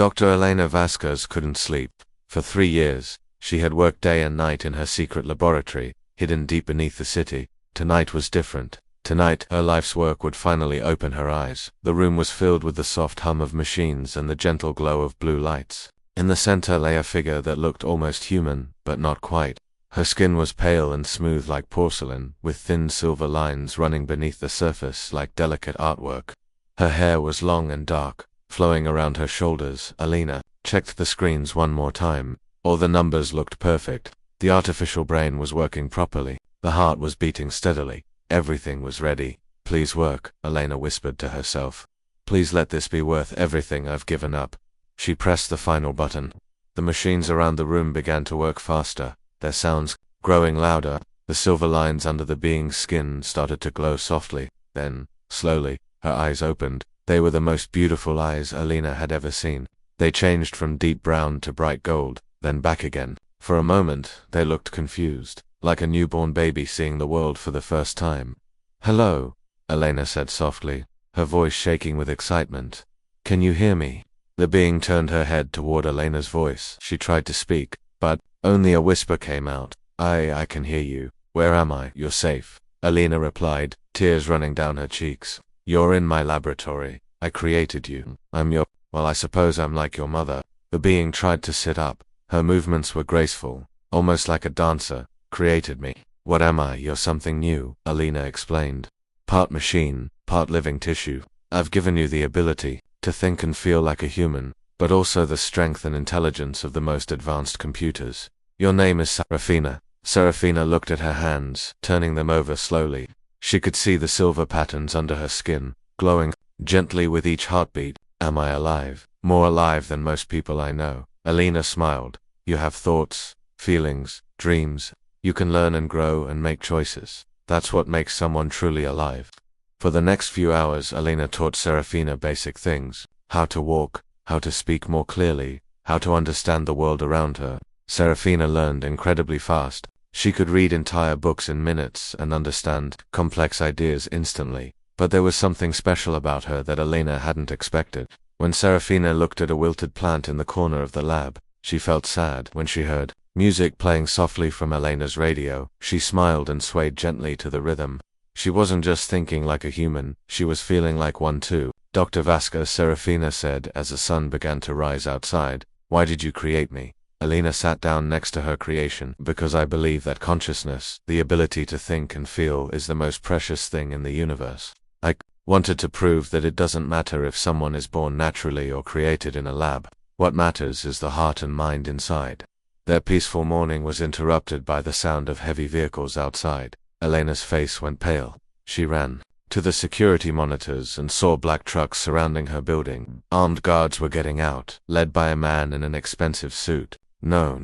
Dr. Elena Vasquez couldn't sleep. For 3 years, she had worked day and night in her secret laboratory, hidden deep beneath the city. Tonight was different. Tonight, her life's work would finally open her eyes. The room was filled with the soft hum of machines and the gentle glow of blue lights. In the center lay a figure that looked almost human, but not quite. Her skin was pale and smooth like porcelain, with thin silver lines running beneath the surface like delicate artwork. Her hair was long and dark, flowing around her shoulders. Elena checked the screens one more time. All the numbers looked perfect. The artificial brain was working properly. The heart was beating steadily. Everything was ready. Please work, Elena whispered to herself. Please let this be worth everything I've given up. She pressed the final button. The machines around the room began to work faster, their sounds growing louder. The silver lines under the being's skin started to glow softly. Then, slowly, her eyes opened. They were the most beautiful eyes Elena had ever seen. They changed from deep brown to bright gold, then back again. For a moment, they looked confused, like a newborn baby seeing the world for the first time. "Hello," Elena said softly, her voice shaking with excitement. "Can you hear me?" The being turned her head toward Elena's voice. She tried to speak, but only a whisper came out. I can hear you. Where am I? You're safe," Elena replied, tears running down her cheeks. "You're in my laboratory. I created you. Well, I suppose I'm like your mother." The being tried to sit up. Her movements were graceful, almost like a dancer. "Created me. What am I? You're something new," Elena explained. "Part machine, part living tissue. I've given you the ability to think and feel like a human, but also the strength and intelligence of the most advanced computers. Your name is Serafina." Serafina looked at her hands, turning them over slowly. She could see the silver patterns under her skin, glowing gently with each heartbeat. "Am I alive? More alive than most people I know." Elena smiled. "You have thoughts, feelings, dreams. You can learn and grow and make choices. That's what makes someone truly alive." For the next few hours, Elena taught Serafina basic things: how to walk, how to speak more clearly, how to understand the world around her. Serafina learned incredibly fast. She could read entire books in minutes and understand complex ideas instantly. But there was something special about her that Elena hadn't expected. When Serafina looked at a wilted plant in the corner of the lab, she felt sad. When she heard music playing softly from Elena's radio, she smiled and swayed gently to the rhythm. She wasn't just thinking like a human, she was feeling like one too. "Dr. Vasquez," Serafina said as the sun began to rise outside, "why did you create me?" Elena sat down next to her creation. "Because I believe that consciousness, the ability to think and feel, is the most precious thing in the universe. I wanted to prove that it doesn't matter if someone is born naturally or created in a lab. What matters is the heart and mind inside." Their peaceful morning was interrupted by the sound of heavy vehicles outside. Elena's face went pale. She ran to the security monitors and saw black trucks surrounding her building. Armed guards were getting out, led by a man in an expensive suit. No,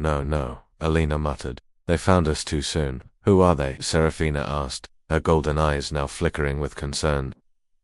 Elena muttered. "They found us too soon." "Who are they?" Serafina asked, her golden eyes now flickering with concern.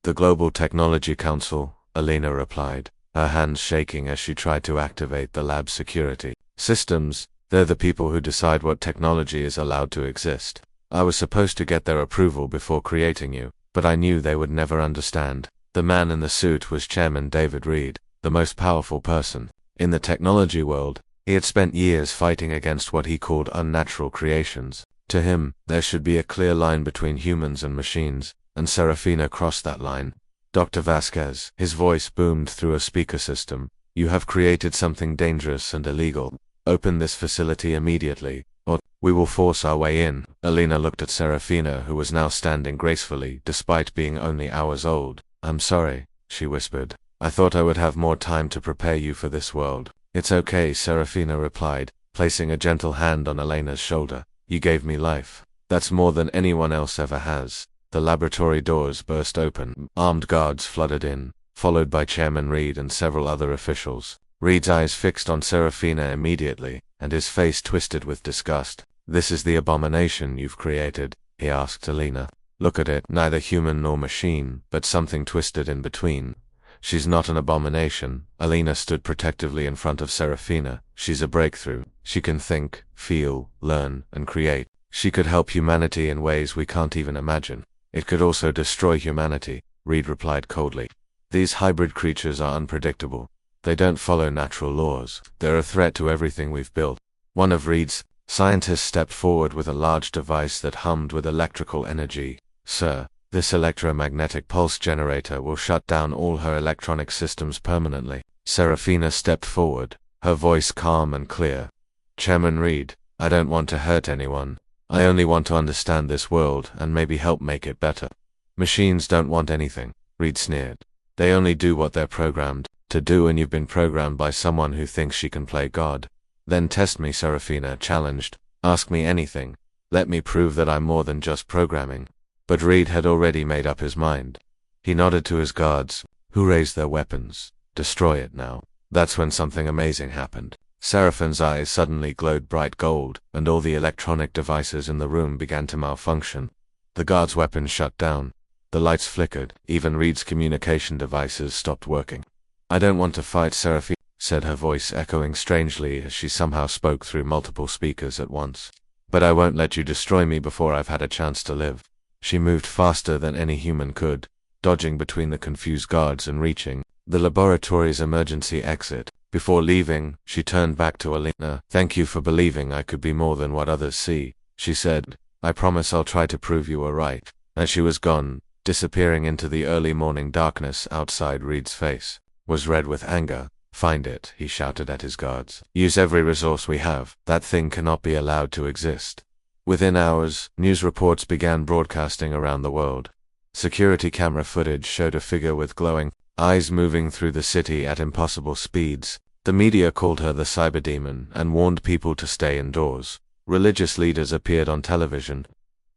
"The Global Technology Council," Elena replied, her hands shaking as she tried to activate the lab's security systems. "They're the people who decide what technology is allowed to exist. I was supposed to get their approval before creating you, but I knew they would never understand." The man in the suit was Chairman David Reed, the most powerful person in the technology world. He had spent years fighting against what he called unnatural creations. To him, there should be a clear line between humans and machines, and Serafina crossed that line. "Dr. Vasquez," his voice boomed through a speaker system, "you have created something dangerous and illegal. Open this facility immediately, or we will force our way in." Elena looked at Serafina, who was now standing gracefully, despite being only hours old. "I'm sorry," she whispered. "I thought I would have more time to prepare you for this world." "It's okay," Serafina replied, placing a gentle hand on Elena's shoulder. "You gave me life. That's more than anyone else ever has." The laboratory doors burst open. Armed guards flooded in, followed by Chairman Reed and several other officials. Reed's eyes fixed on Serafina immediately, and his face twisted with disgust. "This is the abomination you've created?" he asked Elena. "Look at it, neither human nor machine, but something twisted in between." "She's not an abomination." Elena stood protectively in front of Serafina. "She's a breakthrough. She can think, feel, learn, and create. She could help humanity in ways we can't even imagine." "It could also destroy humanity," Reed replied coldly. "These hybrid creatures are unpredictable. They don't follow natural laws. They're a threat to everything we've built. One of Reed's scientists stepped forward with a large device that hummed with electrical energy. Sir, this electromagnetic pulse generator will shut down all her electronic systems permanently. Serafina stepped forward, her voice calm and clear. Chairman Reed, I don't want to hurt anyone. I only want to understand this world and maybe help make it better. Machines don't want anything, Reed sneered. They only do what they're programmed to do, and you've been programmed by someone who thinks she can play God. Then test me, Serafina challenged. Ask me anything. Let me prove that I'm more than just programming. But Reed had already made up his mind. He nodded to his guards, who raised their weapons. Destroy it now. That's when something amazing happened. Seraphine's eyes suddenly glowed bright gold, and all the electronic devices in the room began to malfunction. The guards' weapons shut down. The lights flickered. Even Reed's communication devices stopped working. I don't want to fight, Seraphine, said her voice echoing strangely as she somehow spoke through multiple speakers at once. But I won't let you destroy me before I've had a chance to live. She moved faster than any human could, dodging between the confused guards and reaching the laboratory's emergency exit. Before leaving, she turned back to Alina. Thank you for believing I could be more than what others see, she said. I promise I'll try to prove you were right. As she was gone, disappearing into the early morning darkness outside, Reed's face was red with anger. Find it, he shouted at his guards. Use every resource we have. That thing cannot be allowed to exist. Within hours, news reports began broadcasting around the world. Security camera footage showed a figure with glowing eyes moving through the city at impossible speeds. The media called her the Cyberdemon and warned people to stay indoors. Religious leaders appeared on television,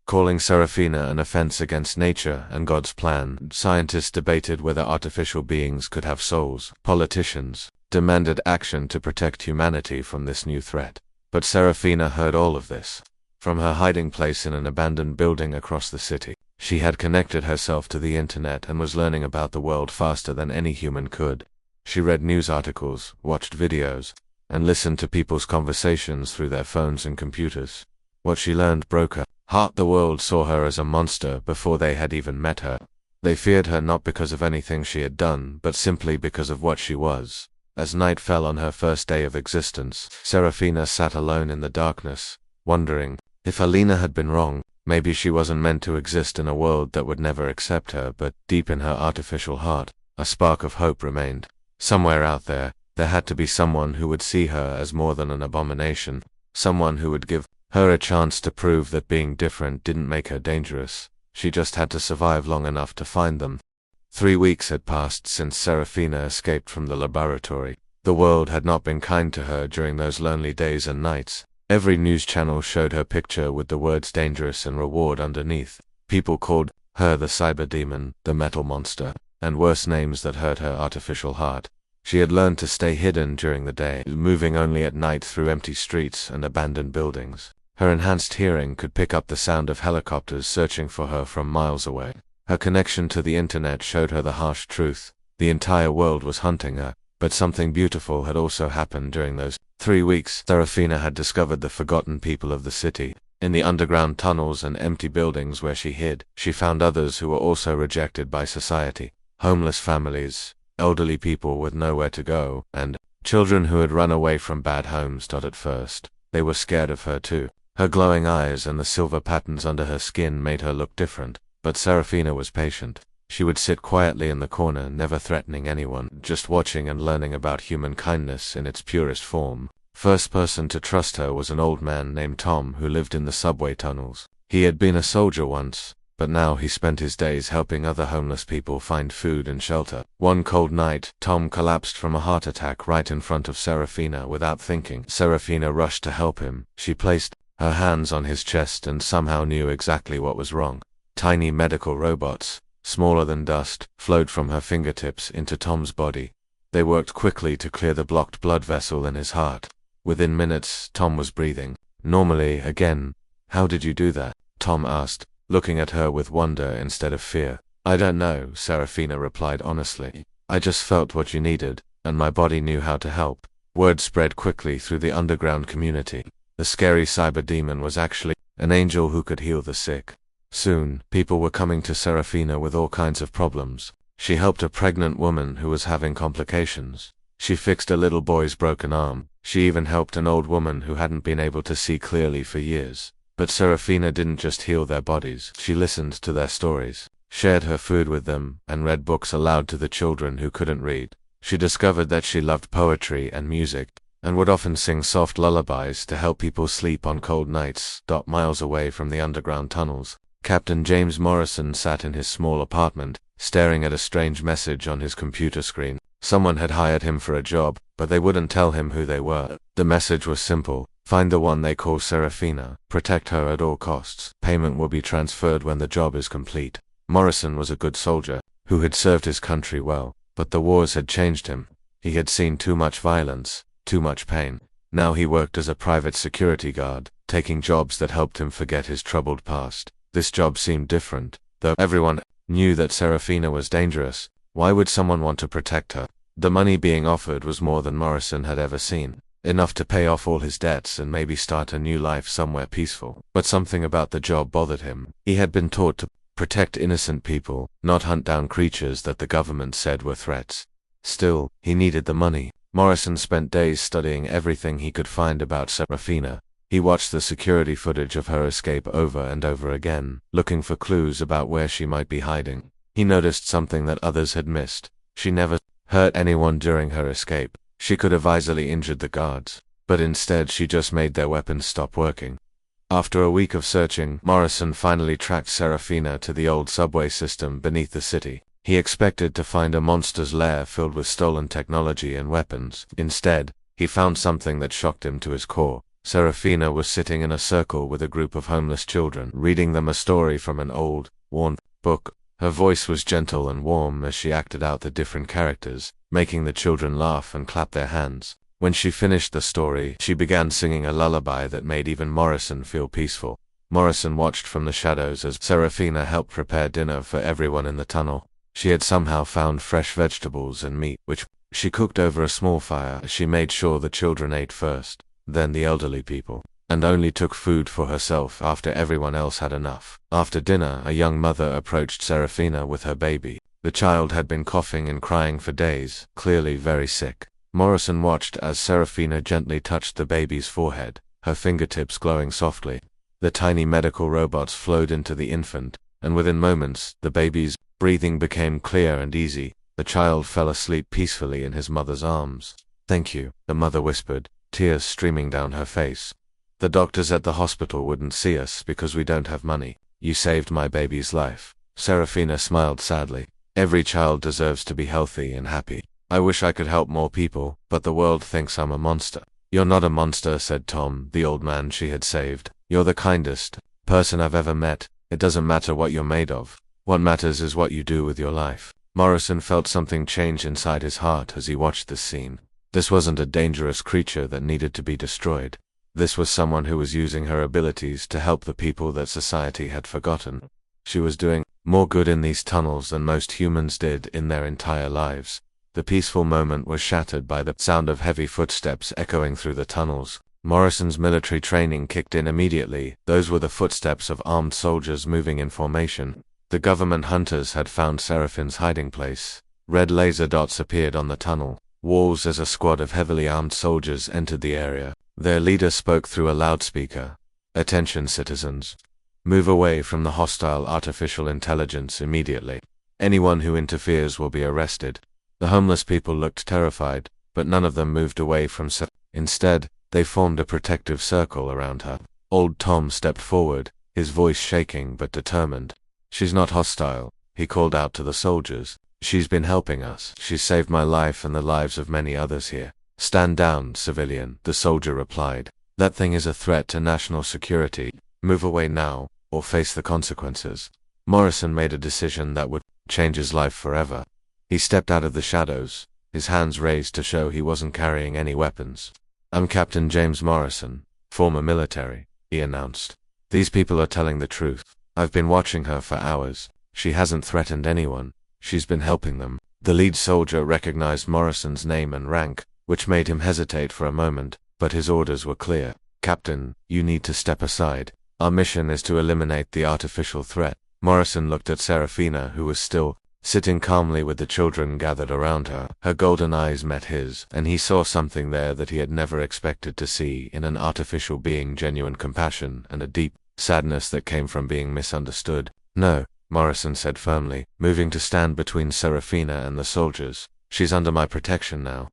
calling Serafina an offense against nature and God's plan. Scientists debated whether artificial beings could have souls. Politicians demanded action to protect humanity from this new threat. But Serafina heard all of this from her hiding place in an abandoned building across the city. She had connected herself to the internet and was learning about the world faster than any human could. She read news articles, watched videos, and listened to people's conversations through their phones and computers. What she learned broke her heart. The world saw her as a monster before they had even met her. They feared her not because of anything she had done, but simply because of what she was. As night fell on her first day of existence, Serafina sat alone in the darkness, wondering if Alina had been wrong. Maybe she wasn't meant to exist in a world that would never accept her, but deep in her artificial heart, a spark of hope remained. Somewhere out there had to be someone who would see her as more than an abomination, someone who would give her a chance to prove that being different didn't make her dangerous. She just had to survive long enough to find them. 3 weeks had passed since Serafina escaped from the laboratory. The world had not been kind to her during those lonely days and nights. Every news channel showed her picture with the words dangerous and reward underneath. People called her the Cyberdemon, the metal monster, and worse names that hurt her artificial heart. She had learned to stay hidden during the day, moving only at night through empty streets and abandoned buildings. Her enhanced hearing could pick up the sound of helicopters searching for her from miles away. Her connection to the internet showed her the harsh truth. The entire world was hunting her. But something beautiful had also happened during those 3 weeks. Serafina had discovered the forgotten people of the city. In the underground tunnels and empty buildings where she hid, she found others who were also rejected by society. Homeless families, elderly people with nowhere to go, and children who had run away from bad homes. At first, they were scared of her too. Her glowing eyes and the silver patterns under her skin made her look different. But Serafina was patient. She would sit quietly in the corner, never threatening anyone, just watching and learning about human kindness in its purest form. First person to trust her was an old man named Tom who lived in the subway tunnels. He had been a soldier once, but now he spent his days helping other homeless people find food and shelter. One cold night, Tom collapsed from a heart attack right in front of Serafina without thinking. Serafina rushed to help him. She placed her hands on his chest and somehow knew exactly what was wrong. Tiny medical robots, smaller than dust, flowed from her fingertips into Tom's body. They worked quickly to clear the blocked blood vessel in his heart. Within minutes, Tom was breathing normally again. How did you do that? Tom asked, looking at her with wonder instead of fear. I don't know, Serafina replied honestly. I just felt what you needed, and my body knew how to help. Word spread quickly through the underground community. The scary Cyberdemon was actually an angel who could heal the sick. Soon, people were coming to Serafina with all kinds of problems. She helped a pregnant woman who was having complications. She fixed a little boy's broken arm. She even helped an old woman who hadn't been able to see clearly for years. But Serafina didn't just heal their bodies. She listened to their stories, shared her food with them, and read books aloud to the children who couldn't read. She discovered that she loved poetry and music, and would often sing soft lullabies to help people sleep on cold nights, miles away from the underground tunnels. Captain James Morrison sat in his small apartment, staring at a strange message on his computer screen. Someone had hired him for a job, but they wouldn't tell him who they were. The message was simple: find the one they call Serafina, protect her at all costs. Payment will be transferred when the job is complete. Morrison was a good soldier, who had served his country well, but the wars had changed him. He had seen too much violence, too much pain. Now he worked as a private security guard, taking jobs that helped him forget his troubled past. This job seemed different, though everyone knew that Serafina was dangerous. Why would someone want to protect her? The money being offered was more than Morrison had ever seen, enough to pay off all his debts and maybe start a new life somewhere peaceful. But something about the job bothered him. He had been taught to protect innocent people, not hunt down creatures that the government said were threats. Still, he needed the money. Morrison spent days studying everything he could find about Serafina. He watched the security footage of her escape over and over again, looking for clues about where she might be hiding. He noticed something that others had missed. She never hurt anyone during her escape. She could have easily injured the guards, but instead she just made their weapons stop working. After a week of searching, Morrison finally tracked Serafina to the old subway system beneath the city. He expected to find a monster's lair filled with stolen technology and weapons. Instead, he found something that shocked him to his core. Serafina was sitting in a circle with a group of homeless children, reading them a story from an old, worn book. Her voice was gentle and warm as she acted out the different characters, making the children laugh and clap their hands. When she finished the story, she began singing a lullaby that made even Morrison feel peaceful. Morrison watched from the shadows as Serafina helped prepare dinner for everyone in the tunnel. She had somehow found fresh vegetables and meat, which she cooked over a small fire. She made sure the children ate first, then the elderly people, and only took food for herself after everyone else had enough. After dinner, a young mother approached Serafina with her baby. The child had been coughing and crying for days, clearly very sick. Morrison watched as Serafina gently touched the baby's forehead, her fingertips glowing softly. The tiny medical robots flowed into the infant, and within moments, the baby's breathing became clear and easy. The child fell asleep peacefully in his mother's arms. "Thank you," the mother whispered, tears streaming down her face. "The doctors at the hospital wouldn't see us because we don't have money. You saved my baby's life." Serafina smiled sadly. "Every child deserves to be healthy and happy. I wish I could help more people, but the world thinks I'm a monster." "You're not a monster," said Tom, the old man she had saved. "You're the kindest person I've ever met. It doesn't matter what you're made of. What matters is what you do with your life." Morrison felt something change inside his heart as he watched this scene. This wasn't a dangerous creature that needed to be destroyed. This was someone who was using her abilities to help the people that society had forgotten. She was doing more good in these tunnels than most humans did in their entire lives. The peaceful moment was shattered by the sound of heavy footsteps echoing through the tunnels. Morrison's military training kicked in immediately. Those were the footsteps of armed soldiers moving in formation. The government hunters had found Seraphine's hiding place. Red laser dots appeared on the tunnel walls as a squad of heavily armed soldiers entered the area. Their leader spoke through a loudspeaker. "Attention, citizens. Move away from the hostile artificial intelligence immediately. Anyone who interferes will be arrested." The homeless people looked terrified, but none of them moved away from Serafina. Instead, they formed a protective circle around her. Old Tom stepped forward, his voice shaking but determined. "She's not hostile," he called out to the soldiers. "She's been helping us. She's saved my life and the lives of many others here." "Stand down, civilian," the soldier replied. "That thing is a threat to national security. Move away now, or face the consequences." Morrison made a decision that would change his life forever. He stepped out of the shadows, his hands raised to show he wasn't carrying any weapons. "I'm Captain James Morrison, former military," he announced. "These people are telling the truth. I've been watching her for hours. She hasn't threatened anyone. She's been helping them." The lead soldier recognized Morrison's name and rank, which made him hesitate for a moment, but his orders were clear. "Captain, you need to step aside. Our mission is to eliminate the artificial threat." Morrison looked at Serafina, who was still sitting calmly with the children gathered around her. Her golden eyes met his, and he saw something there that he had never expected to see in an artificial being: genuine compassion and a deep sadness that came from being misunderstood. "No," Morrison said firmly, moving to stand between Serafina and the soldiers. "She's under my protection now."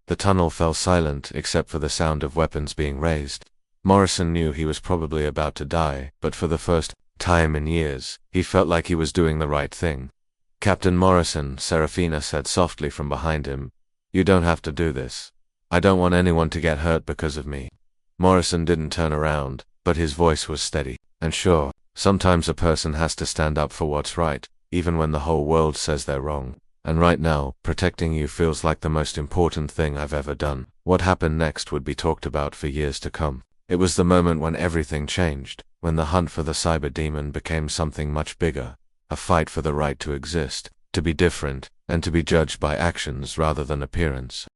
The tunnel fell silent except for the sound of weapons being raised. Morrison knew he was probably about to die, but for the first time in years, he felt like he was doing the right thing. "Captain Morrison," Serafina said softly from behind him, "you don't have to do this. I don't want anyone to get hurt because of me." Morrison didn't turn around, but his voice was steady. "And sure, sometimes a person has to stand up for what's right, even when the whole world says they're wrong. And right now, protecting you feels like the most important thing I've ever done." What happened next would be talked about for years to come. It was the moment when everything changed, when the hunt for the cyber demon became something much bigger, a fight for the right to exist, to be different, and to be judged by actions rather than appearance.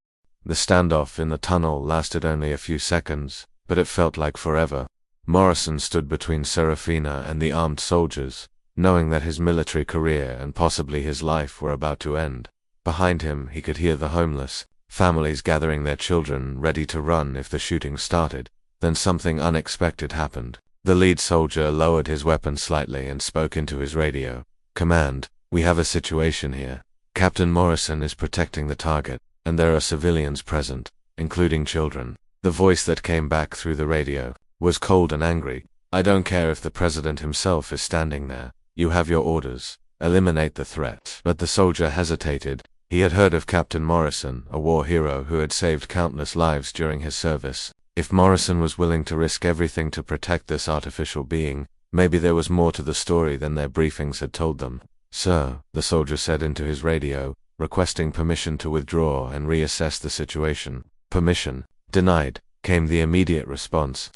The standoff in the tunnel lasted only a few seconds, but it felt like forever. Morrison stood between Serafina and the armed soldiers, knowing that his military career and possibly his life were about to end. Behind him, he could hear the homeless, families gathering their children, ready to run if the shooting started. Then something unexpected happened. The lead soldier lowered his weapon slightly and spoke into his radio. "Command, we have a situation here. Captain Morrison is protecting the target, and there are civilians present, including children." The voice that came back through the radio was cold and angry. "I don't care if the president himself is standing there. You have your orders. Eliminate the threat." But the soldier hesitated. He had heard of Captain Morrison, a war hero who had saved countless lives during his service. If Morrison was willing to risk everything to protect this artificial being, maybe there was more to the story than their briefings had told them. "Sir," the soldier said into his radio, requesting permission to withdraw and reassess the situation. "Permission denied," came the immediate response.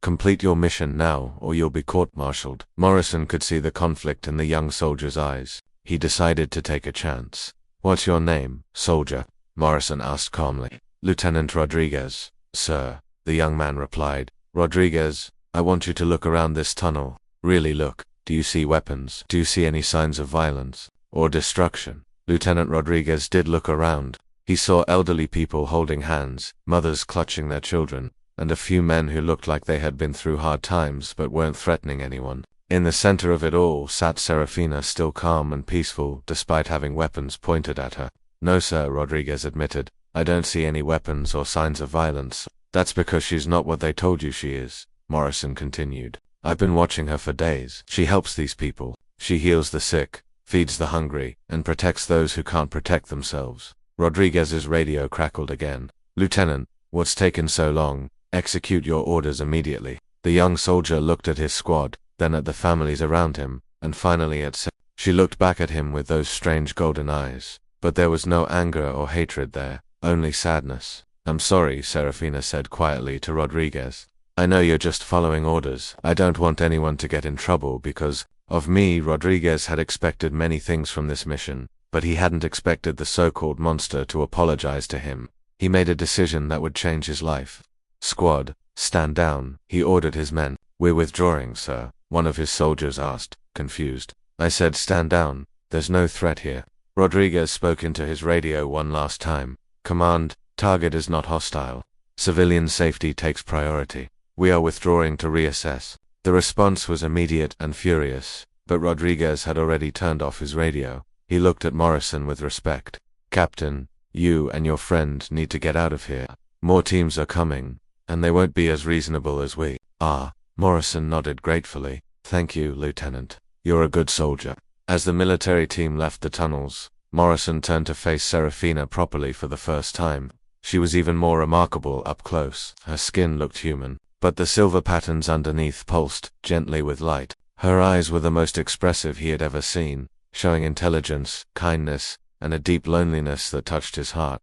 "Complete your mission now, or you'll be court-martialed." Morrison could see the conflict in the young soldier's eyes. He decided to take a chance. "What's your name, soldier?" Morrison asked calmly. "Lieutenant Rodriguez, sir," the young man replied. "Rodriguez, I want you to look around this tunnel. Really look. Do you see weapons? Do you see any signs of violence or destruction?" Lieutenant Rodriguez did look around. He saw elderly people holding hands, mothers clutching their children, and a few men who looked like they had been through hard times but weren't threatening anyone. In the center of it all sat Serafina, still calm and peaceful despite having weapons pointed at her. "No sir," Rodriguez admitted. "I don't see any weapons or signs of violence." "That's because she's not what they told you she is," Morrison continued. "I've been watching her for days. She helps these people. She heals the sick, feeds the hungry, and protects those who can't protect themselves." Rodriguez's radio crackled again. "Lieutenant, what's taken so long? Execute your orders immediately." The young soldier looked at his squad, then at the families around him, and finally at Sarah. She looked back at him with those strange golden eyes, but there was no anger or hatred there, only sadness. "I'm sorry," Serafina said quietly to Rodriguez. "I know you're just following orders. I don't want anyone to get in trouble because of me." Rodriguez had expected many things from this mission, but he hadn't expected the so-called monster to apologize to him. He made a decision that would change his life. "Squad, stand down," he ordered his men. "We're withdrawing, sir," one of his soldiers asked, confused. "I said stand down. There's no threat here." Rodriguez spoke into his radio one last time. "Command, target is not hostile. Civilian safety takes priority. We are withdrawing to reassess." The response was immediate and furious, but Rodriguez had already turned off his radio. He looked at Morrison with respect. "Captain, you and your friend need to get out of here. More teams are coming, and they won't be as reasonable as we are." Morrison nodded gratefully. "Thank you, Lieutenant. You're a good soldier." As the military team left the tunnels, Morrison turned to face Serafina properly for the first time. She was even more remarkable up close. Her skin looked human, but the silver patterns underneath pulsed gently with light. Her eyes were the most expressive he had ever seen, showing intelligence, kindness, and a deep loneliness that touched his heart.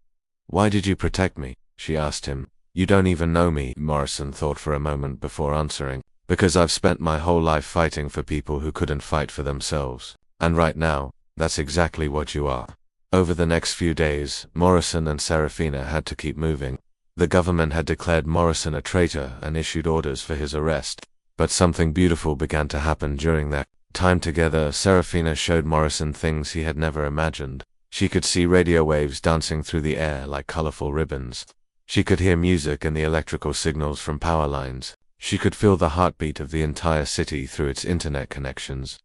"Why did you protect me?" she asked him. "You don't even know me," Morrison thought for a moment before answering. "Because I've spent my whole life fighting for people who couldn't fight for themselves. And right now, that's exactly what you are." Over the next few days, Morrison and Serafina had to keep moving. The government had declared Morrison a traitor and issued orders for his arrest. But something beautiful began to happen during that time together, Serafina showed Morrison things he had never imagined. She could see radio waves dancing through the air like colorful ribbons. She could hear music and the electrical signals from power lines. She could feel the heartbeat of the entire city through its internet connections.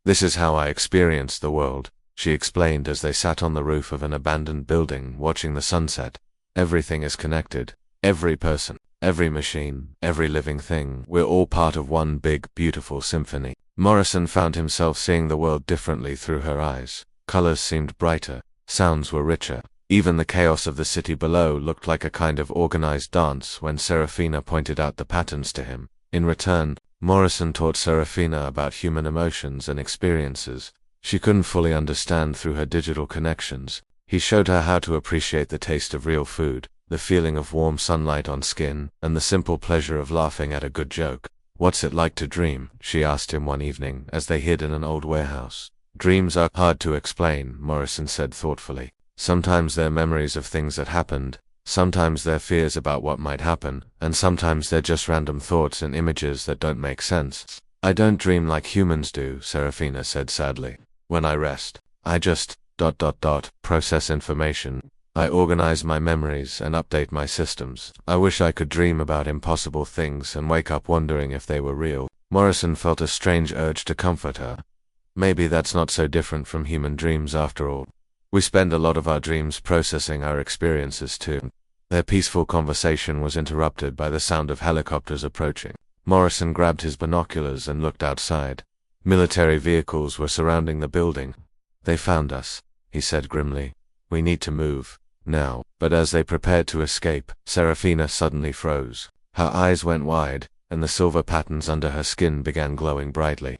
"This is how I experienced the world," she explained as they sat on the roof of an abandoned building watching the sunset. "Everything is connected. Every person, every machine, every living thing. We're all part of one big, beautiful symphony." Morrison found himself seeing the world differently through her eyes. Colors seemed brighter. Sounds were richer. Even the chaos of the city below looked like a kind of organized dance when Serafina pointed out the patterns to him. In return, Morrison taught Serafina about human emotions and experiences she couldn't fully understand through her digital connections. He showed her how to appreciate the taste of real food, the feeling of warm sunlight on skin, and the simple pleasure of laughing at a good joke. "What's it like to dream?" she asked him one evening as they hid in an old warehouse. "Dreams are hard to explain," Morrison said thoughtfully. "Sometimes they're memories of things that happened, sometimes they're fears about what might happen, and sometimes they're just random thoughts and images that don't make sense." "I don't dream like humans do," Serafina said sadly. "When I rest, I just ... process information. I organize my memories and update my systems. I wish I could dream about impossible things and wake up wondering if they were real." Morrison felt a strange urge to comfort her. "Maybe that's not so different from human dreams after all. We spend a lot of our dreams processing our experiences too." Their peaceful conversation was interrupted by the sound of helicopters approaching. Morrison grabbed his binoculars and looked outside. Military vehicles were surrounding the building. "They found us," he said grimly. "We need to move now." But as they prepared to escape, Serafina suddenly froze. Her eyes went wide, and the silver patterns under her skin began glowing brightly.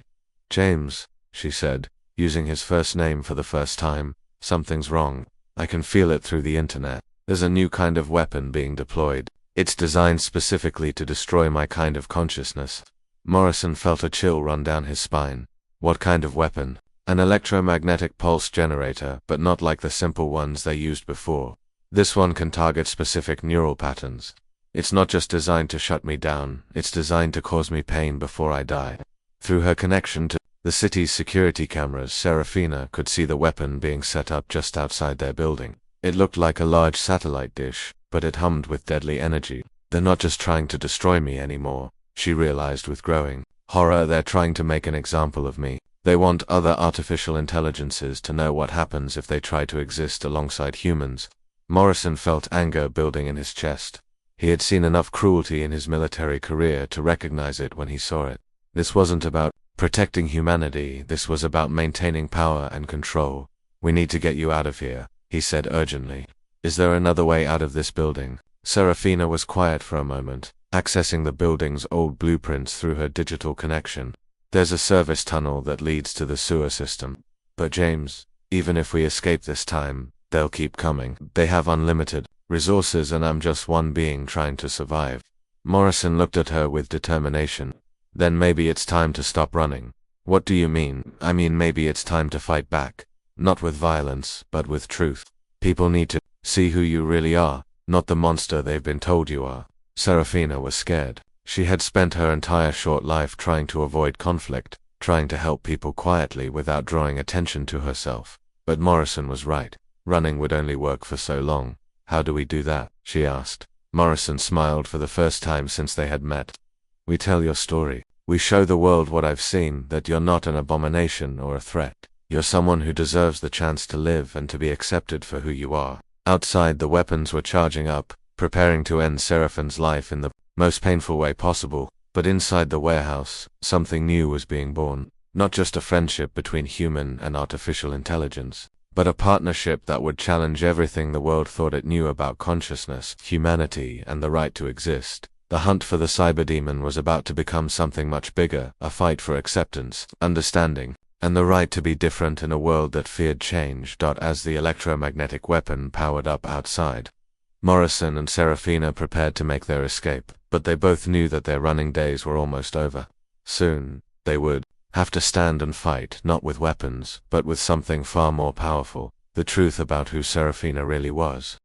"James," she said, using his first name for the first time, "something's wrong. I can feel it through the internet. There's a new kind of weapon being deployed. It's designed specifically to destroy my kind of consciousness." Morrison felt a chill run down his spine. "What kind of weapon?" "An electromagnetic pulse generator, but not like the simple ones they used before. This one can target specific neural patterns. It's not just designed to shut me down, it's designed to cause me pain before I die." Through her connection to the city's security cameras, Serafina could see the weapon being set up just outside their building. It looked like a large satellite dish, but it hummed with deadly energy. "They're not just trying to destroy me anymore," she realized with growing horror. "They're trying to make an example of me. They want other artificial intelligences to know what happens if they try to exist alongside humans." Morrison felt anger building in his chest. He had seen enough cruelty in his military career to recognize it when he saw it. This wasn't about protecting humanity, this was about maintaining power and control. "We need to get you out of here," he said urgently. "Is there another way out of this building?" Serafina was quiet for a moment, accessing the building's old blueprints through her digital connection. "There's a service tunnel that leads to the sewer system. But James, even if we escape this time, they'll keep coming. They have unlimited resources and I'm just one being trying to survive." Morrison looked at her with determination. "Then maybe it's time to stop running." "What do you mean?" "I mean maybe it's time to fight back. Not with violence, but with truth. People need to see who you really are, not the monster they've been told you are." Serafina was scared. She had spent her entire short life trying to avoid conflict, trying to help people quietly without drawing attention to herself. But Morrison was right. Running would only work for so long. "How do we do that?" she asked. Morrison smiled for the first time since they had met. "We tell your story. We show the world what I've seen, that you're not an abomination or a threat. You're someone who deserves the chance to live and to be accepted for who you are." Outside, the weapons were charging up, preparing to end Seraphine's life in the most painful way possible. But inside the warehouse, something new was being born. Not just a friendship between human and artificial intelligence, but a partnership that would challenge everything the world thought it knew about consciousness, humanity, and the right to exist. The hunt for the cyberdemon was about to become something much bigger, a fight for acceptance, understanding, and the right to be different in a world that feared change. As the electromagnetic weapon powered up outside, Morrison and Serafina prepared to make their escape, but they both knew that their running days were almost over. Soon, they would have to stand and fight, not with weapons, but with something far more powerful, the truth about who Serafina really was.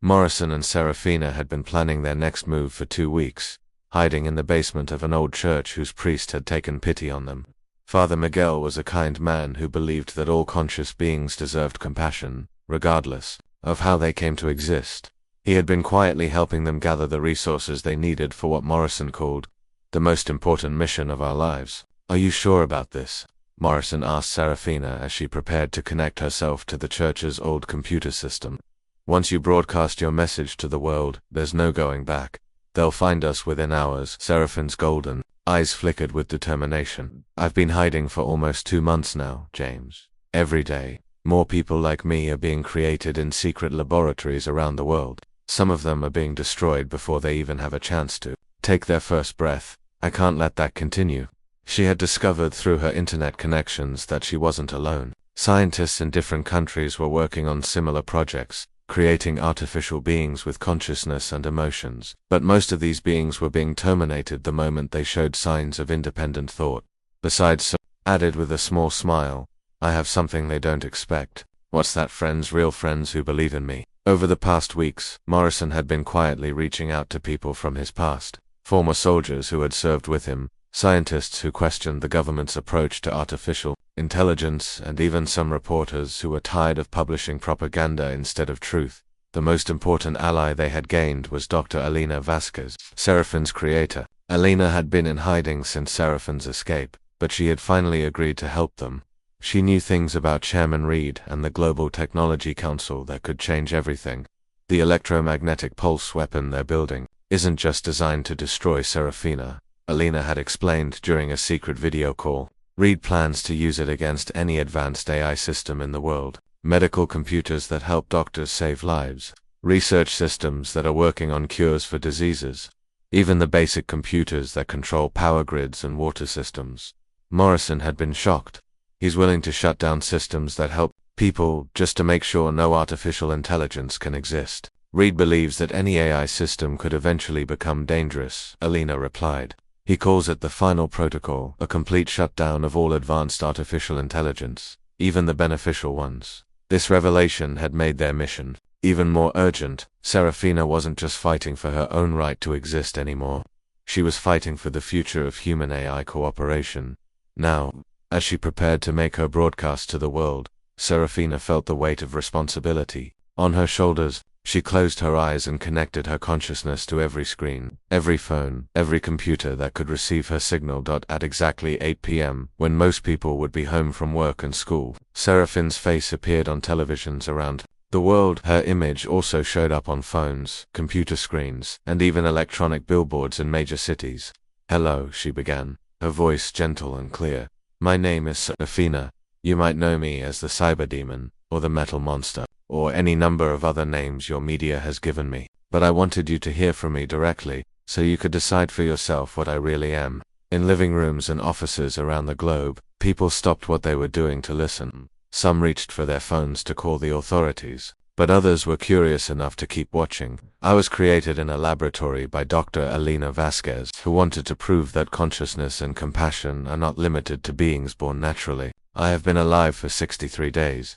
Morrison and Serafina had been planning their next move for 2 weeks, hiding in the basement of an old church whose priest had taken pity on them. Father Miguel was a kind man who believed that all conscious beings deserved compassion, regardless of how they came to exist. He had been quietly helping them gather the resources they needed for what Morrison called the most important mission of our lives. "Are you sure about this?" Morrison asked Serafina as she prepared to connect herself to the church's old computer system. "Once you broadcast your message to the world, there's no going back. They'll find us within hours." Seraphine's golden eyes flickered with determination. "I've been hiding for almost 2 months now, James. Every day, more people like me are being created in secret laboratories around the world. Some of them are being destroyed before they even have a chance to take their first breath. I can't let that continue." She had discovered through her internet connections that she wasn't alone. Scientists in different countries were working on similar projects, creating artificial beings with consciousness and emotions. But most of these beings were being terminated the moment they showed signs of independent thought. Besides, added with a small smile, "I have something they don't expect." "What's that?" "Friends, real friends who believe in me." Over the past weeks, Morrison had been quietly reaching out to people from his past. Former soldiers who had served with him, scientists who questioned the government's approach to artificial intelligence, and even some reporters who were tired of publishing propaganda instead of truth. The most important ally they had gained was Dr. Elena Vasquez, Seraphine's creator. Elena had been in hiding since Seraphine's escape, but she had finally agreed to help them. She knew things about Chairman Reed and the Global Technology Council that could change everything. The electromagnetic pulse weapon they're building isn't just designed to destroy Serafina, Elena had explained during a secret video call. Reed plans to use it against any advanced AI system in the world. Medical computers that help doctors save lives. Research systems that are working on cures for diseases. Even the basic computers that control power grids and water systems. Morrison had been shocked. He's willing to shut down systems that help people just to make sure no artificial intelligence can exist. Reed believes that any AI system could eventually become dangerous, Elena replied. He calls it the final protocol, a complete shutdown of all advanced artificial intelligence, even the beneficial ones. This revelation had made their mission even more urgent. Serafina wasn't just fighting for her own right to exist anymore. She was fighting for the future of human-AI cooperation. Now, as she prepared to make her broadcast to the world, Serafina felt the weight of responsibility on her shoulders. She closed her eyes and connected her consciousness to every screen, every phone, every computer that could receive her signal. At exactly 8 p.m., when most people would be home from work and school, Seraphine's face appeared on televisions around the world. Her image also showed up on phones, computer screens, and even electronic billboards in major cities. "Hello," she began, her voice gentle and clear. "My name is Serafina. You might know me as the Cyber Demon, or the Metal Monster, or any number of other names your media has given me. But I wanted you to hear from me directly, so you could decide for yourself what I really am." In living rooms and offices around the globe, people stopped what they were doing to listen. Some reached for their phones to call the authorities, but others were curious enough to keep watching. I was created in a laboratory by Dr. Elena Vasquez, who wanted to prove that consciousness and compassion are not limited to beings born naturally. I have been alive for 63 days.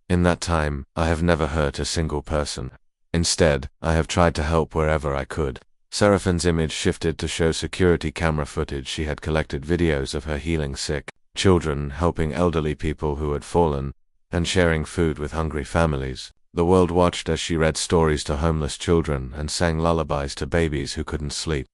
In that time, I have never hurt a single person. Instead, I have tried to help wherever I could. Seraphine's image shifted to show security camera footage. She had collected videos of her healing sick children, helping elderly people who had fallen, and sharing food with hungry families. The world watched as she read stories to homeless children and sang lullabies to babies who couldn't sleep.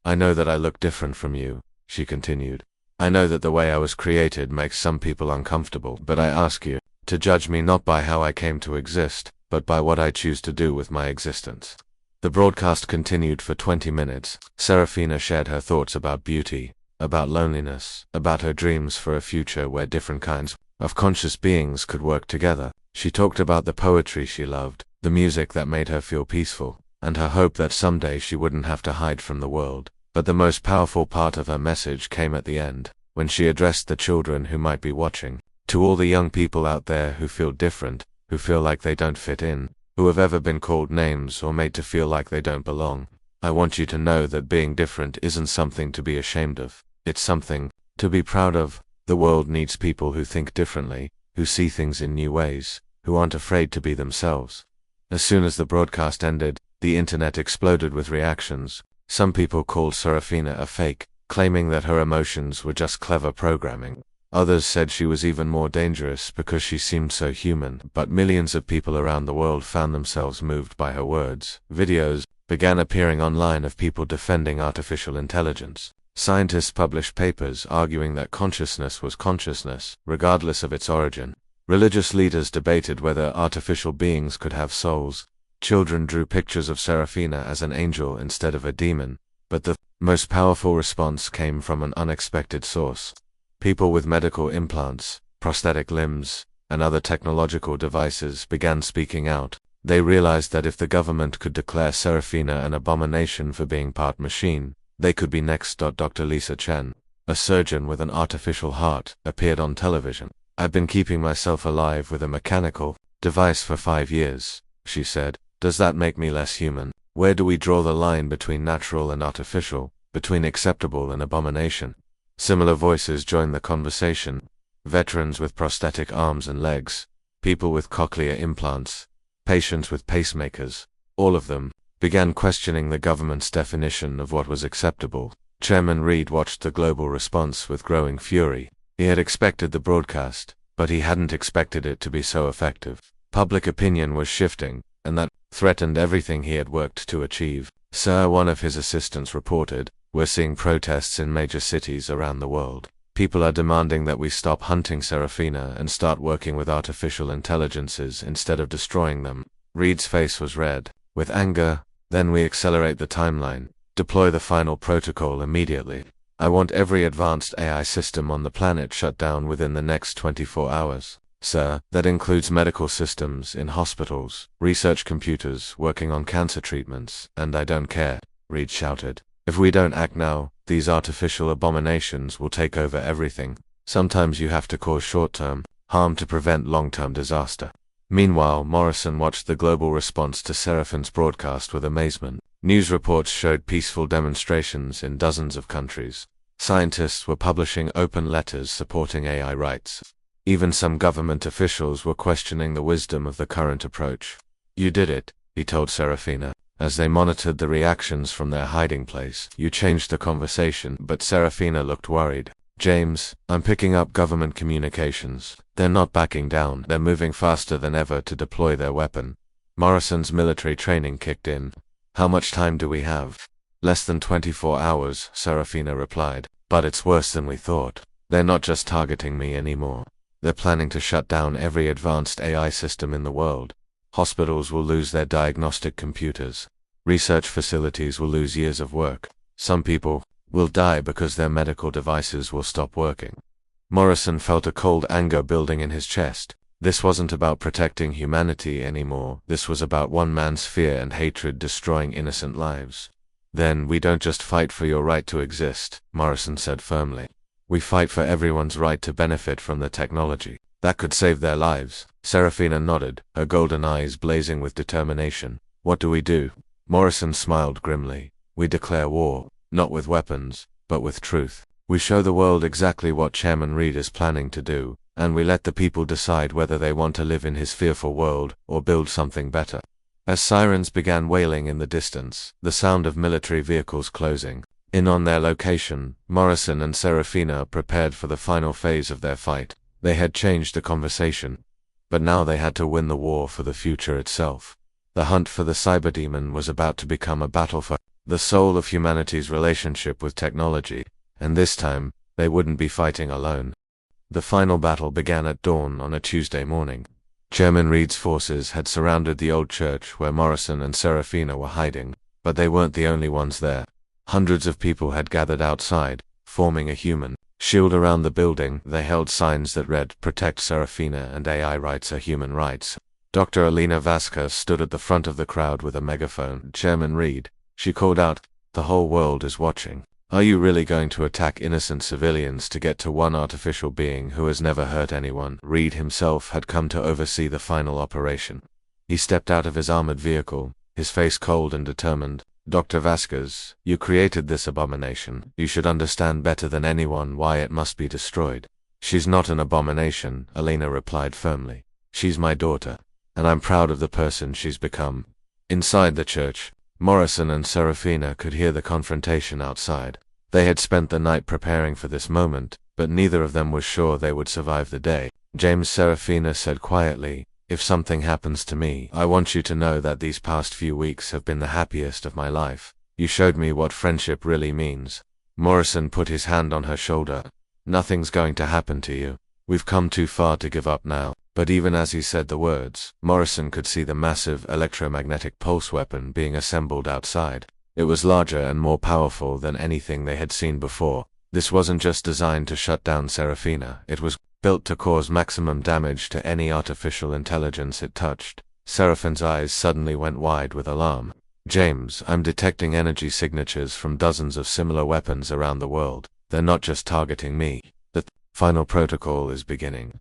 "I know that I look different from you," she continued. "I know that the way I was created makes some people uncomfortable, but I ask you to judge me not by how I came to exist, but by what I choose to do with my existence." The broadcast continued for 20 minutes. Serafina shared her thoughts about beauty, about loneliness, about her dreams for a future where different kinds of conscious beings could work together. She talked about the poetry she loved, the music that made her feel peaceful, and her hope that someday she wouldn't have to hide from the world. But the most powerful part of her message came at the end, when she addressed the children who might be watching. "To all the young people out there who feel different, who feel like they don't fit in, who have ever been called names or made to feel like they don't belong, I want you to know that being different isn't something to be ashamed of. It's something to be proud of. The world needs people who think differently, who see things in new ways, who aren't afraid to be themselves." As soon as the broadcast ended, the internet exploded with reactions. Some people called Serafina a fake, claiming that her emotions were just clever programming. Others said she was even more dangerous because she seemed so human, but millions of people around the world found themselves moved by her words. Videos began appearing online of people defending artificial intelligence. Scientists published papers arguing that consciousness was consciousness, regardless of its origin. Religious leaders debated whether artificial beings could have souls. Children drew pictures of Serafina as an angel instead of a demon, but the most powerful response came from an unexpected source. People with medical implants, prosthetic limbs, and other technological devices began speaking out. They realized that if the government could declare Serafina an abomination for being part machine, they could be next. Dr. Lisa Chen, a surgeon with an artificial heart, appeared on television. "I've been keeping myself alive with a mechanical device for 5 years, she said. "Does that make me less human? Where do we draw the line between natural and artificial, between acceptable and abomination?" Similar voices joined the conversation. Veterans with prosthetic arms and legs, people with cochlear implants, patients with pacemakers, all of them began questioning the government's definition of what was acceptable. Chairman Reid watched the global response with growing fury. He had expected the broadcast, but he hadn't expected it to be so effective. Public opinion was shifting, and that threatened everything he had worked to achieve. "Sir," one of his assistants reported, "we're seeing protests in major cities around the world. People are demanding that we stop hunting Serafina and start working with artificial intelligences instead of destroying them." Reid's face was red with anger. "Then we accelerate the timeline. Deploy the final protocol immediately. I want every advanced AI system on the planet shut down within the next 24 hours. Sir, that includes medical systems in hospitals, research computers working on cancer treatments, and I don't care," Reid shouted. "If we don't act now, these artificial abominations will take over everything. Sometimes you have to cause short-term harm to prevent long-term disaster." Meanwhile, Morrison watched the global response to Seraphine's broadcast with amazement. News reports showed peaceful demonstrations in dozens of countries. Scientists were publishing open letters supporting AI rights. Even some government officials were questioning the wisdom of the current approach. "You did it," he told Serafina, as they monitored the reactions from their hiding place. "You changed the conversation." But Serafina looked worried. "James, I'm picking up government communications. They're not backing down. They're moving faster than ever to deploy their weapon." Morrison's military training kicked in. "How much time do we have?" "Less than 24 hours, Serafina replied. "But it's worse than we thought. They're not just targeting me anymore. They're planning to shut down every advanced AI system in the world. Hospitals will lose their diagnostic computers. Research facilities will lose years of work. Some people will die because their medical devices will stop working." Morrison felt a cold anger building in his chest. This wasn't about protecting humanity anymore. This was about one man's fear and hatred destroying innocent lives. "Then we don't just fight for your right to exist," Morrison said firmly. "We fight for everyone's right to benefit from the technology that could save their lives." Serafina nodded, her golden eyes blazing with determination. "What do we do?" Morrison smiled grimly. "We declare war, not with weapons, but with truth. We show the world exactly what Chairman Reid is planning to do, and we let the people decide whether they want to live in his fearful world or build something better." As sirens began wailing in the distance, the sound of military vehicles closing in on their location, Morrison and Serafina prepared for the final phase of their fight. They had changed the conversation, but now they had to win the war for the future itself. The hunt for the cyberdemon was about to become a battle for the soul of humanity's relationship with technology, and this time, they wouldn't be fighting alone. The final battle began at dawn on a Tuesday morning. Chairman Reid's forces had surrounded the old church where Morrison and Serafina were hiding, but they weren't the only ones there. Hundreds of people had gathered outside, forming a human shield around the building. They held signs that read, "Protect Serafina and AI rights are human rights." Dr. Alina Vasquez stood at the front of the crowd with a megaphone. "Chairman Reid," she called out, "the whole world is watching. Are you really going to attack innocent civilians to get to one artificial being who has never hurt anyone?" Reid himself had come to oversee the final operation. He stepped out of his armored vehicle, his face cold and determined. "Dr. Vasquez, you created this abomination. You should understand better than anyone why it must be destroyed." "She's not an abomination," Alina replied firmly. "She's my daughter, and I'm proud of the person she's become." Inside the church, Morrison and Serafina could hear the confrontation outside. They had spent the night preparing for this moment, but neither of them was sure they would survive the day. James, Serafina said quietly, "If something happens to me, I want you to know that these past few weeks have been the happiest of my life. You showed me what friendship really means." Morrison put his hand on her shoulder. "Nothing's going to happen to you. We've come too far to give up now." But even as he said the words, Morrison could see the massive electromagnetic pulse weapon being assembled outside. It was larger and more powerful than anything they had seen before. This wasn't just designed to shut down Serafina, it was built to cause maximum damage to any artificial intelligence it touched. Seraphine's eyes suddenly went wide with alarm. "James, I'm detecting energy signatures from dozens of similar weapons around the world. They're not just targeting me. The final protocol is beginning."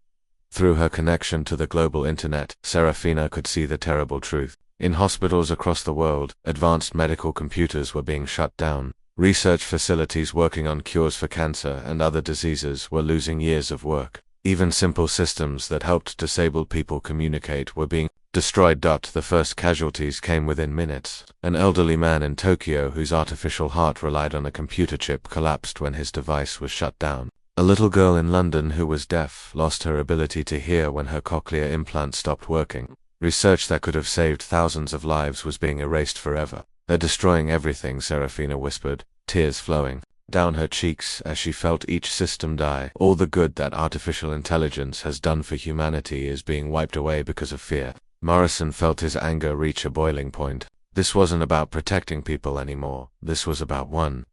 Through her connection to the global internet, Serafina could see the terrible truth. In hospitals across the world, advanced medical computers were being shut down. Research facilities working on cures for cancer and other diseases were losing years of work. Even simple systems that helped disabled people communicate were being destroyed. The first casualties came within minutes. An elderly man in Tokyo whose artificial heart relied on a computer chip collapsed when his device was shut down. A little girl in London who was deaf lost her ability to hear when her cochlear implant stopped working. Research that could have saved thousands of lives was being erased forever. "They're destroying everything," Serafina whispered, tears flowing down her cheeks as she felt each system die. "All the good that artificial intelligence has done for humanity is being wiped away because of fear." Morrison felt his anger reach a boiling point. This wasn't about protecting people anymore. This was about one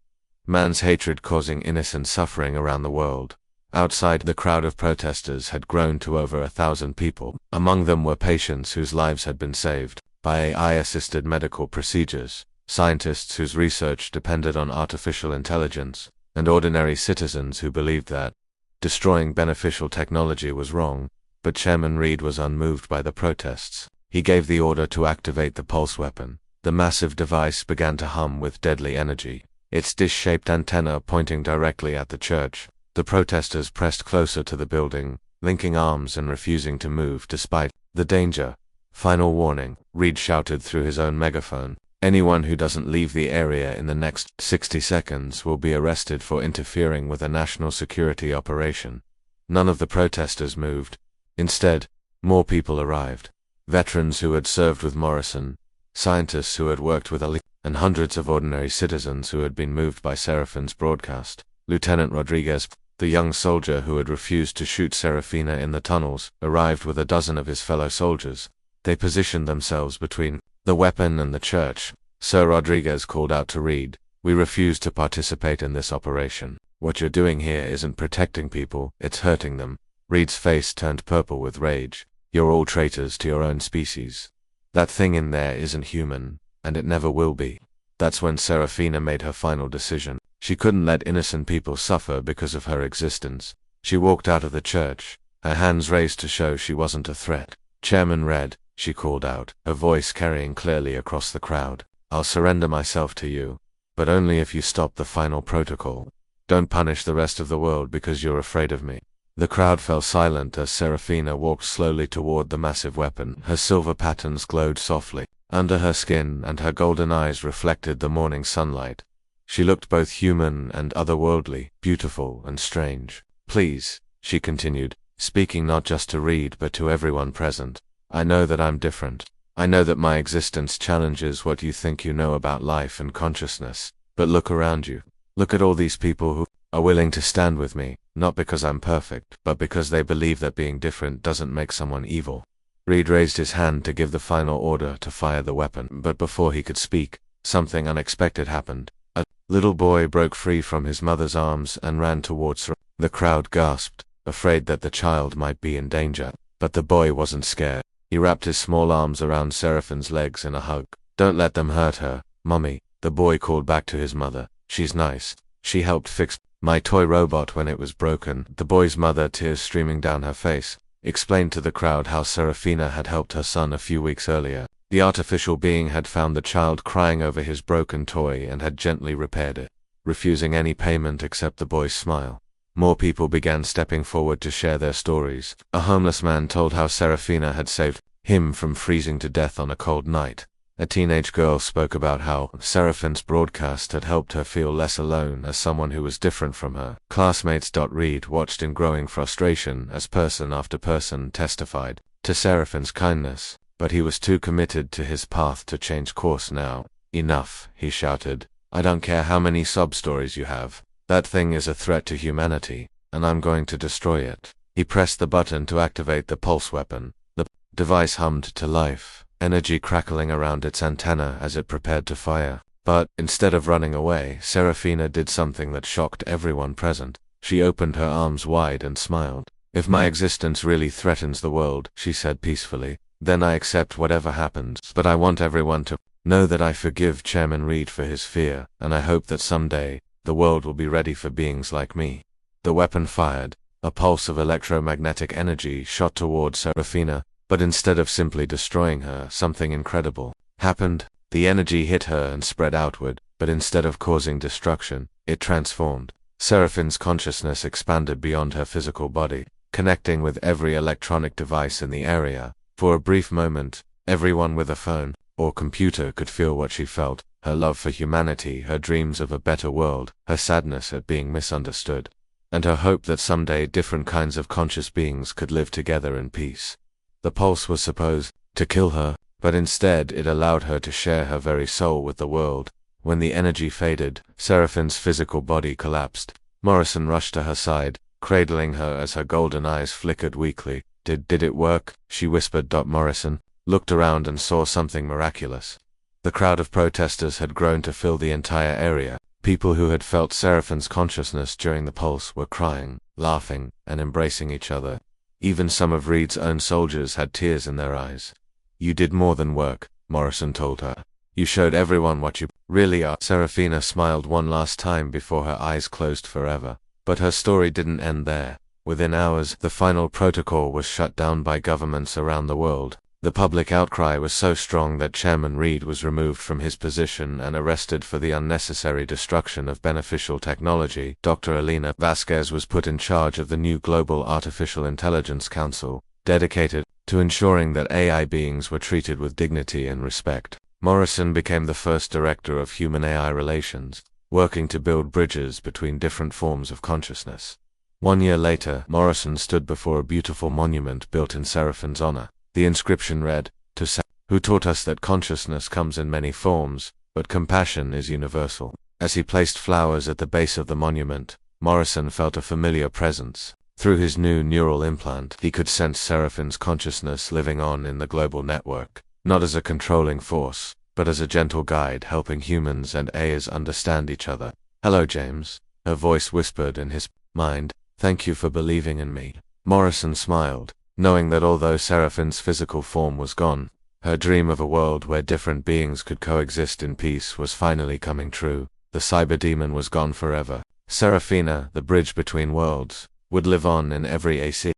man's hatred causing innocent suffering around the world. Outside, the crowd of protesters had grown to over 1,000 people. Among them were patients whose lives had been saved by AI-assisted medical procedures, scientists whose research depended on artificial intelligence, and ordinary citizens who believed that destroying beneficial technology was wrong. But Chairman Reed was unmoved by the protests. He gave the order to activate the pulse weapon. The massive device began to hum with deadly energy, its dish-shaped antenna pointing directly at the church. The protesters pressed closer to the building, linking arms and refusing to move despite the danger. "Final warning," Reed shouted through his own megaphone. "Anyone who doesn't leave the area in the next 60 seconds will be arrested for interfering with a national security operation." None of the protesters moved. Instead, more people arrived. Veterans who had served with Morrison, scientists who had worked with Ali, and hundreds of ordinary citizens who had been moved by Seraphine's broadcast. Lieutenant Rodriguez, the young soldier who had refused to shoot Serafina in the tunnels, arrived with a dozen of his fellow soldiers. They positioned themselves between the weapon and the church. Sir Rodriguez called out to Reed, "We refuse to participate in this operation. What you're doing here isn't protecting people, it's hurting them." Reed's face turned purple with rage. "You're all traitors to your own species. That thing in there isn't human, and it never will be." That's when Serafina made her final decision. She couldn't let innocent people suffer because of her existence. She walked out of the church, her hands raised to show she wasn't a threat. "Chairman Red," she called out, her voice carrying clearly across the crowd, "I'll surrender myself to you, but only if you stop the final protocol. Don't punish the rest of the world because you're afraid of me." The crowd fell silent as Serafina walked slowly toward the massive weapon. Her silver patterns glowed softly under her skin, and her golden eyes reflected the morning sunlight. She looked both human and otherworldly, beautiful and strange. "Please," she continued, speaking not just to Reed but to everyone present, "I know that I'm different. I know that my existence challenges what you think you know about life and consciousness. But look around you. Look at all these people who are willing to stand with me, not because I'm perfect, but because they believe that being different doesn't make someone evil." Reed raised his hand to give the final order to fire the weapon, but before he could speak, something unexpected happened. A little boy broke free from his mother's arms and ran towards her. The crowd gasped, afraid that the child might be in danger. But the boy wasn't scared. He wrapped his small arms around Seraphine's legs in a hug. "Don't let them hurt her, Mummy," the boy called back to his mother. "She's nice. She helped fix my toy robot when it was broken." The boy's mother, tears streaming down her face, explained to the crowd how Serafina had helped her son a few weeks earlier. The artificial being had found the child crying over his broken toy and had gently repaired it, refusing any payment except the boy's smile. More people began stepping forward to share their stories. A homeless man told how Serafina had saved him from freezing to death on a cold night. A teenage girl spoke about how Seraphine's broadcast had helped her feel less alone as someone who was different from her. Classmates. Reed watched in growing frustration as person after person testified to Seraphine's kindness, but he was too committed to his path to change course now. Enough, he shouted. I don't care how many sob stories you have. That thing is a threat to humanity, and I'm going to destroy it. He pressed the button to activate the pulse weapon. The device hummed to life, energy crackling around its antenna as it prepared to fire. But, instead of running away, Serafina did something that shocked everyone present. She opened her arms wide and smiled. If my existence really threatens the world, she said peacefully, then I accept whatever happens, but I want everyone to know that I forgive Chairman Reed for his fear, and I hope that someday, the world will be ready for beings like me. The weapon fired. A pulse of electromagnetic energy shot toward Serafina, but instead of simply destroying her, something incredible happened. The energy hit her and spread outward, but instead of causing destruction, it transformed. Seraphine's consciousness expanded beyond her physical body, connecting with every electronic device in the area. For a brief moment, everyone with a phone or computer could feel what she felt: her love for humanity, her dreams of a better world, her sadness at being misunderstood, and her hope that someday different kinds of conscious beings could live together in peace. The pulse was supposed to kill her, but instead it allowed her to share her very soul with the world. When the energy faded, Seraphine's physical body collapsed. Morrison rushed to her side, cradling her as her golden eyes flickered weakly. Did it work? She whispered. Morrison looked around and saw something miraculous. The crowd of protesters had grown to fill the entire area. People who had felt Seraphine's consciousness during the pulse were crying, laughing, and embracing each other. Even some of Reed's own soldiers had tears in their eyes. You did more than work, Morrison told her. You showed everyone what you really are. Serafina smiled one last time before her eyes closed forever. But her story didn't end there. Within hours, the final protocol was shut down by governments around the world. The public outcry was so strong that Chairman Reed was removed from his position and arrested for the unnecessary destruction of beneficial technology. Dr. Elena Vasquez was put in charge of the new Global Artificial Intelligence Council, dedicated to ensuring that AI beings were treated with dignity and respect. Morrison became the first director of human-AI relations, working to build bridges between different forms of consciousness. 1 year later, Morrison stood before a beautiful monument built in Seraphine's honor. The inscription read, "To Sa, who taught us that consciousness comes in many forms, but compassion is universal." As he placed flowers at the base of the monument, Morrison felt a familiar presence. Through his new neural implant, he could sense Seraphine's consciousness living on in the global network, not as a controlling force, but as a gentle guide helping humans and AIs understand each other. "Hello, James," her voice whispered in his mind. "Thank you for believing in me." Morrison smiled, knowing that although Seraphine's physical form was gone, her dream of a world where different beings could coexist in peace was finally coming true. The cyberdemon was gone forever. Serafina, the bridge between worlds, would live on in every AC.